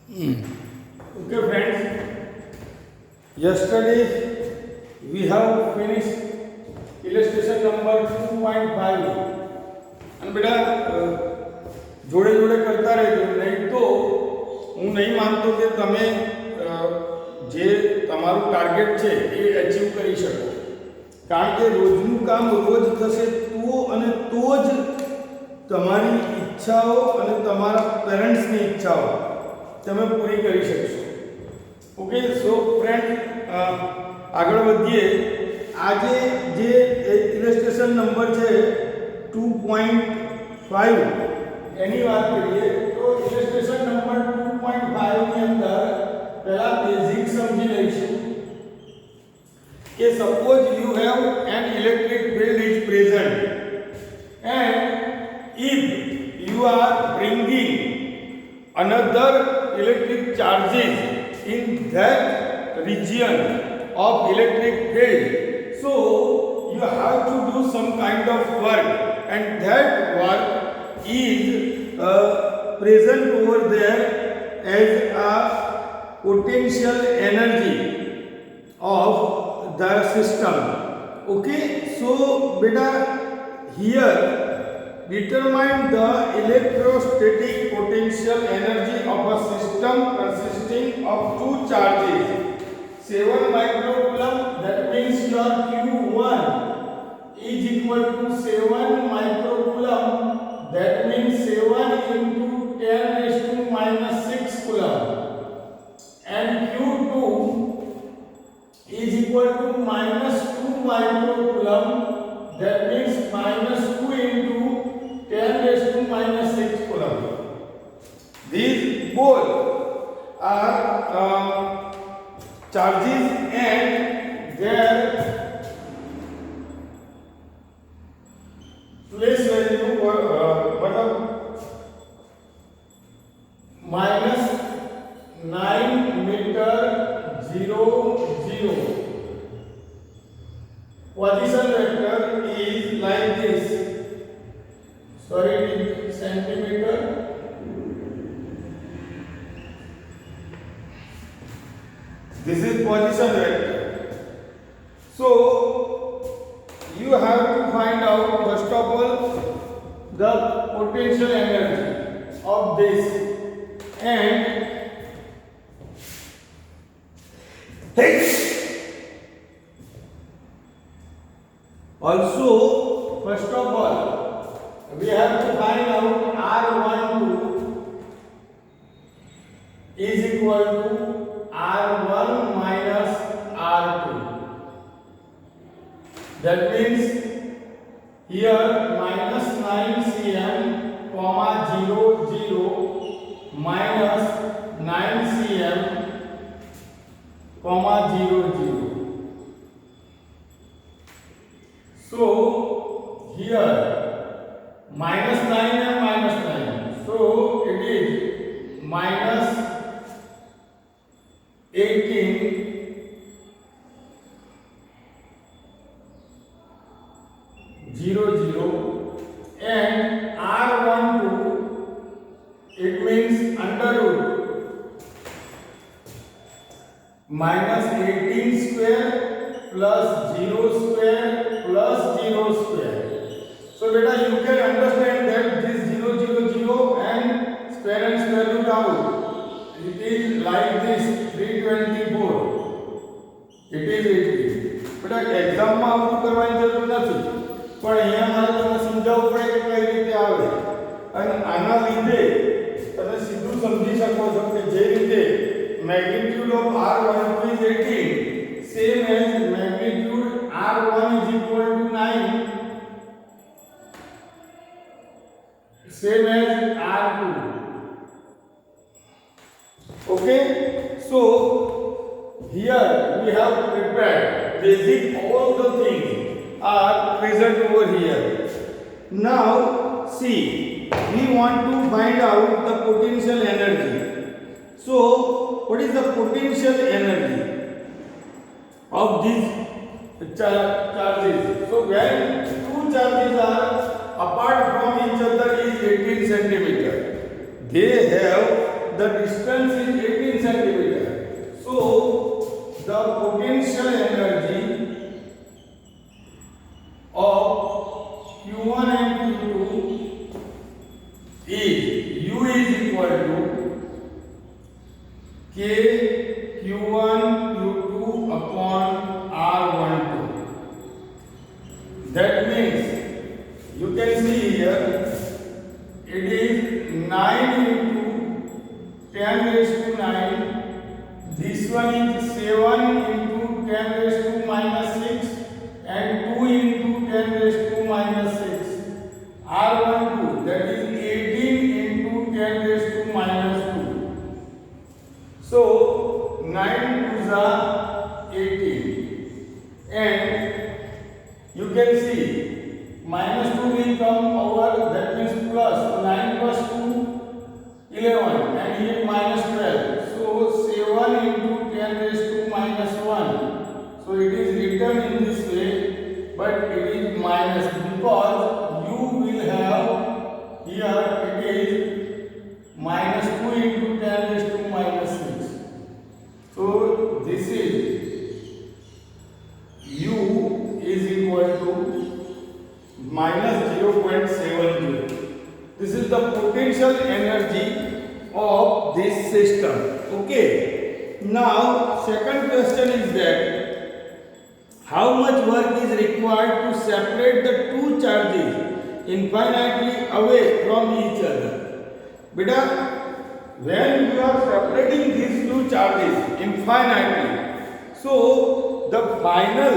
Okay, friends. Yesterday we have finished illustration number 2.5. અને બેટા જોડે જોડે કરતા રહેજો, નહીં તો હું નહીં માનતો કે તમે જે તમારું ટાર્ગેટ છે એ અચીવ કરી શકો. કારણ કે રોજનું કામ રોજ થશે તો જ તમારી ઈચ્છાઓ અને તમારા પેરેન્ટ્સની ઈચ્છાઓ તમે પૂરી કરી શકશો. ઓકે, સો ફ્રેન્ડ, આગળ વધીએ. આજે જે ઇલસ્ટ્રેશન નંબર છે 2.5 એની વાત કરીએ તો ઇલસ્ટ્રેશન નંબર 2.5 ની અંદર પહેલા બેઝિક સમજી લઈશું કે suppose you have an electric field is present and if you are bringing another electric charges in that region of electric field, so you have to do some kind of work, and that work is present over there as a potential energy of the system. Okay, so beta here determine the electrostatic potential energy of a system consisting of two charges. 7 microcoulomb, that means your Q1 is equal to 7 microcoulomb, that means 7 into 10 raised to minus 6 coulomb, and Q2 is equal to minus 2 microcoulomb, that means minus 2 into 10 raised to minus 6 coulomb. These both are charges and their place value मतलब minus 9 meter 0 0. Position vector is like this. Sorry, centimeter. This is position vector. So you have to find out first of all the potential energy of this, and also first of all we have to find out R12 is equal to R1 minus R2. That means here minus 9 cm, 0 0 minus 9 cm, 0 0. So here minus 9 and minus 9, so it is minus 18 0 0, and R12 it means under root minus 18 square plus 0 square plus 0 square. So beta, you can understand that this 0 0 0 and square root out, it is like this 324, it is 80. बेटा exam में आवતું કરવાની જરૂર નથી, પણ અહીંયા મારે તમને સમજાવવું પડે કે કઈ રીતે આવે, અને આના લીધે તમે સીધું સમજી શકો છો કે જે રીતે magnitude of R12 is 18, same as magnitude R1 is equal to 9, same as R2. Okay, so here we have prepared basic, all the things are present over here. Now see, we want to find out the potential energy. So what is the potential energy of these charges? So when two charges are apart from each other is 18 centimeter, they have the distance is 18 centimeter. So the potential energy of Q1 and Q2 is U is equal to K Q1 Q2 upon R12. That means you can see here it is 9 into 10 raised to 9. This one is 7 into 10 raised to minus 6 and 2 into 10 raised to minus 6. R12 that is 18 into 10 raised to minus 2. So 9 2s are 18 and you can see minus 2 will come over, that means plus. So 9 plus 2 11 and here minus 12. So 7 into 10 raised to minus 1. So it is written in this way, but it is minus because you will have here it is minus 2 into 10 raised to minus 6. So this is U is equal to minus 0.70. This is the potential energy of this system. Okay. Now second question is that how much work is required to separate the two charges infinitely away from each other? Beta, when you are separating these two charges infinitely, so the final,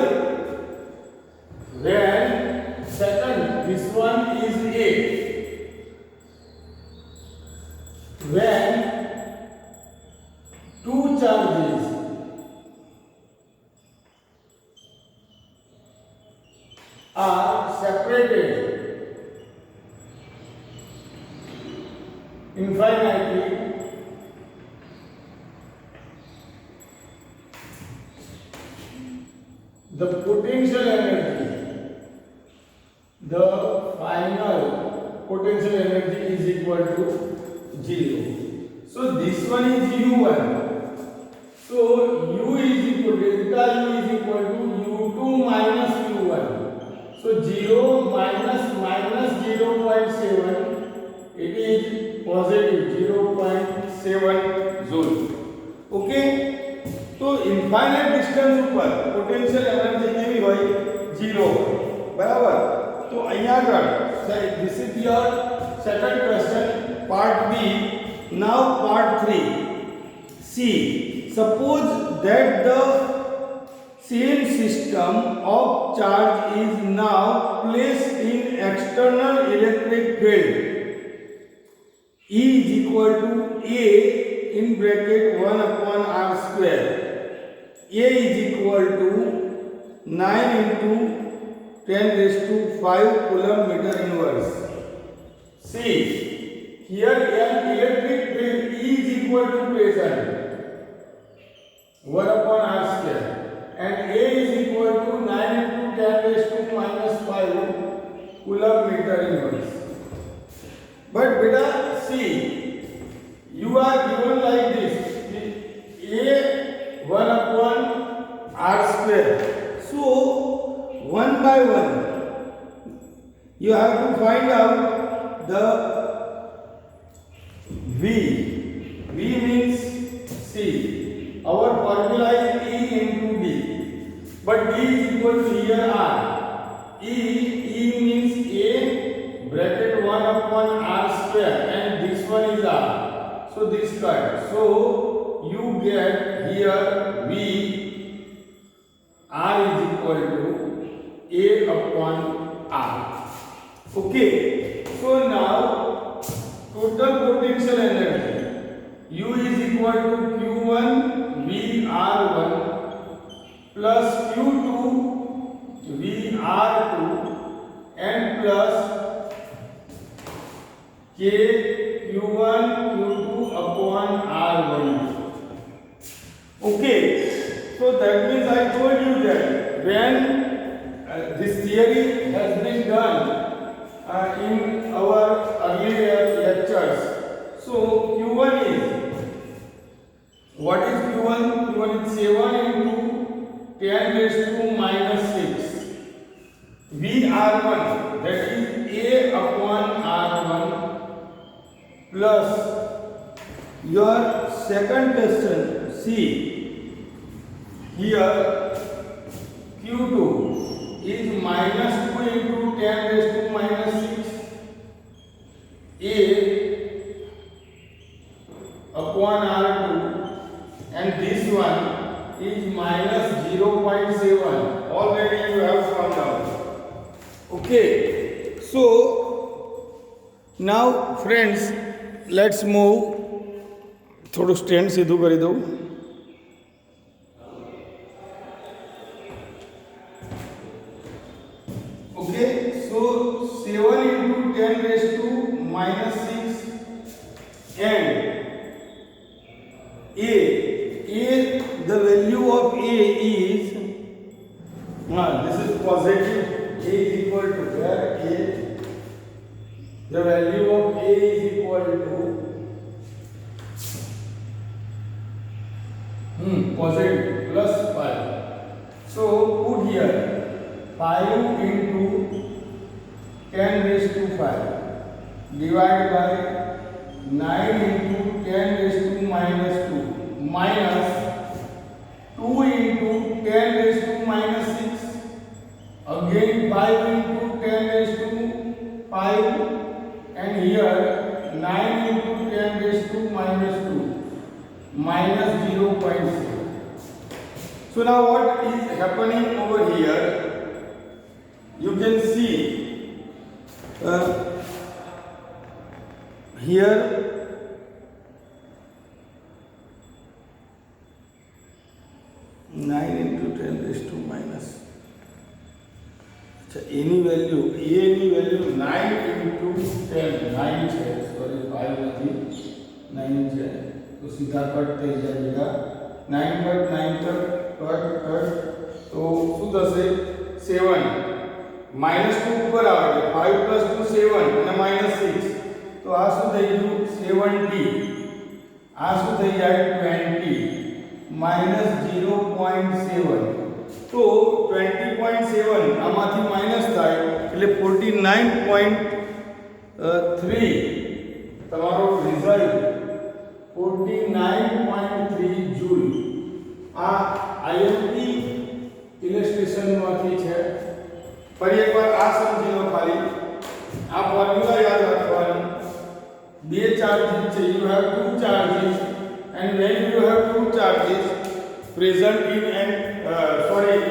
when second, this one is A, when two charges are separated infinitely, the potential energy, the final potential energy is equal to 0. So this one is U1. So U is equal to delta U is equal to U2 minus U1. So 0 minus minus 0.7, it is positive 0.7 joule. Okay. तो infinite distance ऊपर potential energy केवी होय 0 बराबर. तो અહીંયા આગળ this is your second question, part B. Now part 3. See, suppose that the same system of charge is now placed in external electric field E is equal to A in bracket 1 upon R square. A is equal to 9 into 10 raised to 5 coulomb meter inverse. See, here an electric field E is equal to pressure 1 upon R square and A is equal to 9 into 10 raised to minus 5 coulomb meter inverse. But beta, see, you are given like this, A 1 upon R square. So 1 by 1 you have to find out the V. V means, see, our formula is E into D, but D is equal to here R. E means A bracket 1 upon R square and this one is R. So this cut. So you get here V R is equal to A upon R. Okay. So now total potential energy U is equal to Q1 VR1 plus Q2 VR2 and plus K Q1 Q2 upon R1. Okay, so that means I told you that when this theory has been done in our earlier lectures, so Q1 is what is q1? q1 is 7 into 10 raised to minus 6. VR1, that is a upon r1 plus your second question. See here q2 is minus 2 into 10 raised to minus 6 a upon r2, and this one is minus 0.7. Already you have found out. Okay, so now friends, let's move. થોડું stand સીધું કરી દઉં. Okay, so 7 into 10 raised to minus 6 and a, the value of a is, this is positive. A is equal to where a, the value of a is equal to positive plus 5. So put here 5 into 10 raised to 5 divided by 9 into 10 raised to minus 2 minus 2 into 10 raised to minus 6 again 5 into 10 raised to 5 and here 9 into 10 raised to minus 2 minus 0.6. So now what is happening over here? You can see here 9 into 10 raised to minus. Any value, any value 9 into 10, 9 છે, sorry 5 નથી, 9 છે. तो सीधा cut થઈ જાય બેટા. 9 cut 9 cut cut cut तो શું થશે 7 -2 ઉપર આવે એટલે 5 + 2 7 અને -6 તો આ શું થઈ ગયું 70 આ શું થઈ જાય 20 -0.7 તો 20.7 આમાંથી માઈનસ થાય એટલે 49.3 તમારો રિઝલ્ટ 49.3 जूल. आ आईएमपी इलस्ट्रेशन માંથી છે. ફરી એકવાર આ સમજી લો ખાલી. આ ફોર્મ્યુલા યાદ રાખવાનું. બે ચાર્જીસ છે, you have two charges and when you have two charges present in an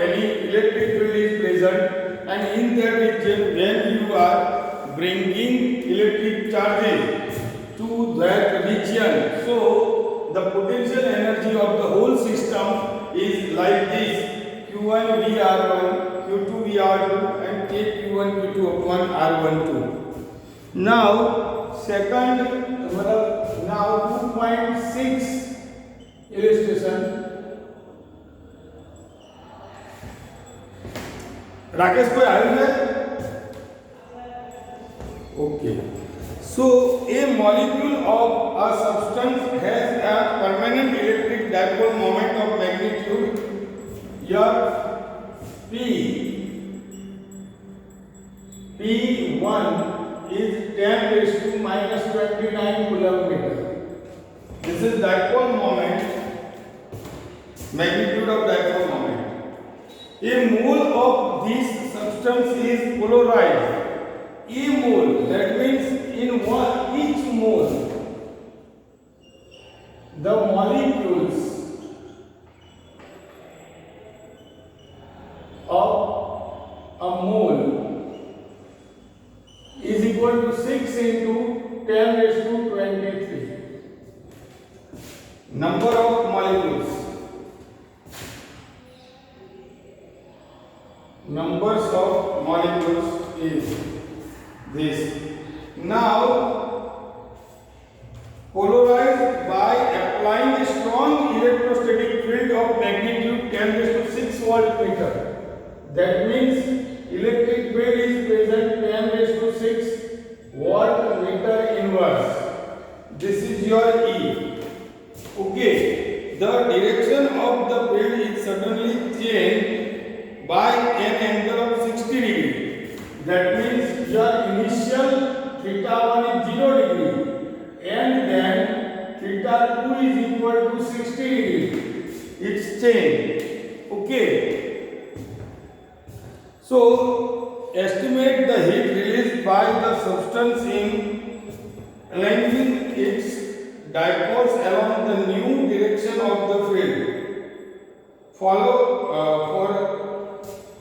any electric field is present and in that region when you are bringing electric charges to that region, so the potential energy of the whole system is like this: q1 VR1, q2 VR2 and kq1 q2 upon r12. Now second, now 2.6 illustration. Rakesh कोई आयु है? Okay. So a molecule of a substance has a permanent electric dipole moment of magnitude P. P1 is 10 raised to minus 29 coulomb meter. This is dipole moment, magnitude of dipole moment. A mole of this substance is polarized. A mole, that means in each mole the molecules of a mole is equal to 6 into 10 raised to 23. Number of molecules, numbers of molecules is this. Now polarized by applying a strong electrostatic field of magnitude 10 raised to 6 volt meter. That means electric field is present 10 raised to 6 volt meter inverse. This is your E. Okay. the direction of the field is suddenly changed by an angle of 60 degree. That means your initial theta 1 is 0 degree and then theta 2 is equal to 60 degree. It's changed. Okay. So estimate the heat released by the substance in aligning its dipoles along the new direction of the field. For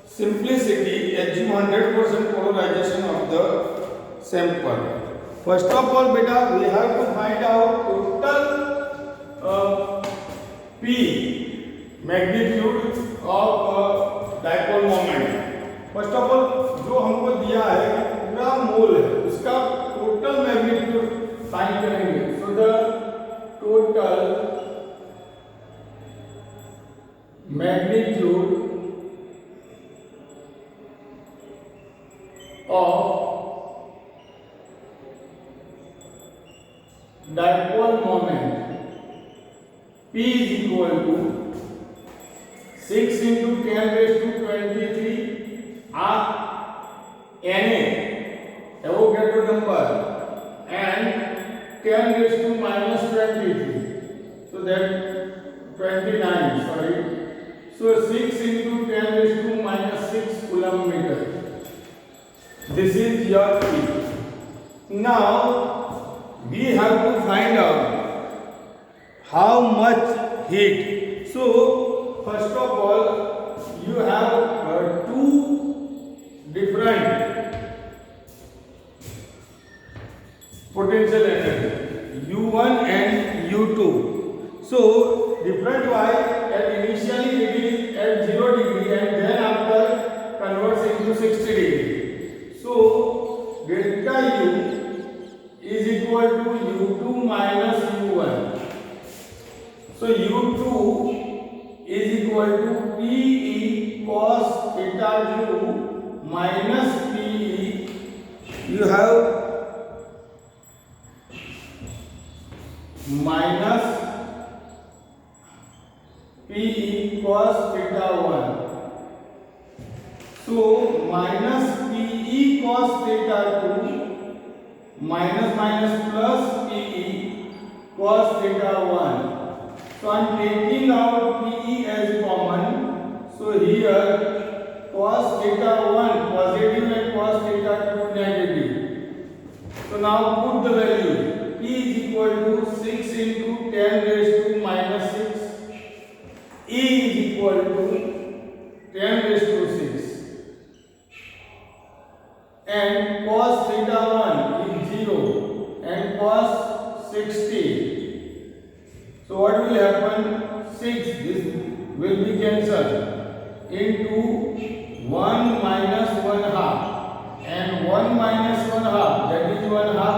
simplicity, assume 100% polarization of the sample. First of all, beta, we have to find out total P magnitude of dipole moment. First of all जो हमको दिया है पूरा मोल है उसका total magnitude find करेंगे. So the total magnitude of dipole moment P is equal to 6 into 10 raised to 23 Na Avogadro number and 10 raised to minus 23, so that 29, sorry. So 6 into 10 raised to minus 6 coulomb meter. This is your P. Now we have to find out how much heat. So first of all you have two different potential energy, U1 and U2. So different y at initially it is at 0 degree and then after converts into 60 degree. So delta U is equal to U2 minus U1. So U2 is equal to PE cos theta U minus PE. You have minus PE cos theta 1. So minus PE cos theta 2 minus minus plus PE cos theta 1. So I am taking out PE as common. So here cos theta 1 positive and cos theta 2 negative. So now put the value. P is equal to 6 into 10 raised to minus 6. E is equal to 10 raised to 6. And cos theta 1 is 0 and cos 60. So what will happen? 6, this will be cancelled into 1 minus 1 half and 1 minus 1 half, that is 1 half.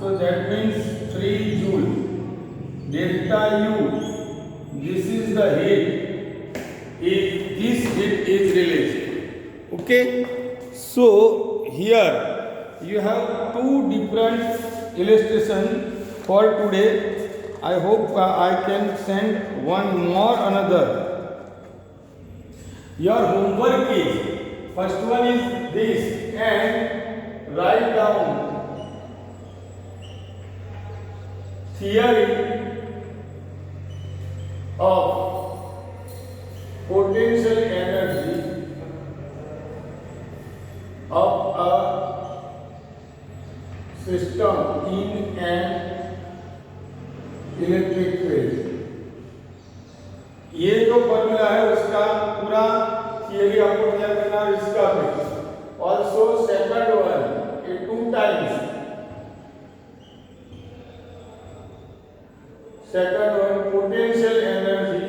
So that means 3 joule. Delta U, this is the heat. This heat is released. Okay. So here you have two different illustrations for today. I hope I can send one more another. Your homework is, first one is this, and write down theory of potential energy of a system in an electric field. ये जो formula है उसका पूरा theory आपको तैयार करना है. इसका भी ऑल्सो सेकंड वन ये 2 times second one potential energy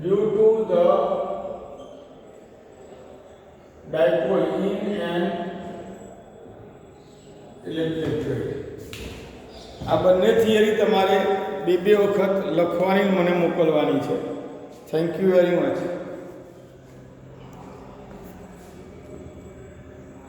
due to the dipole in an electric field. આ બંને થિયરી તમારે બે વખત લખવાની મને મોકલવાની છે. Thank you very much.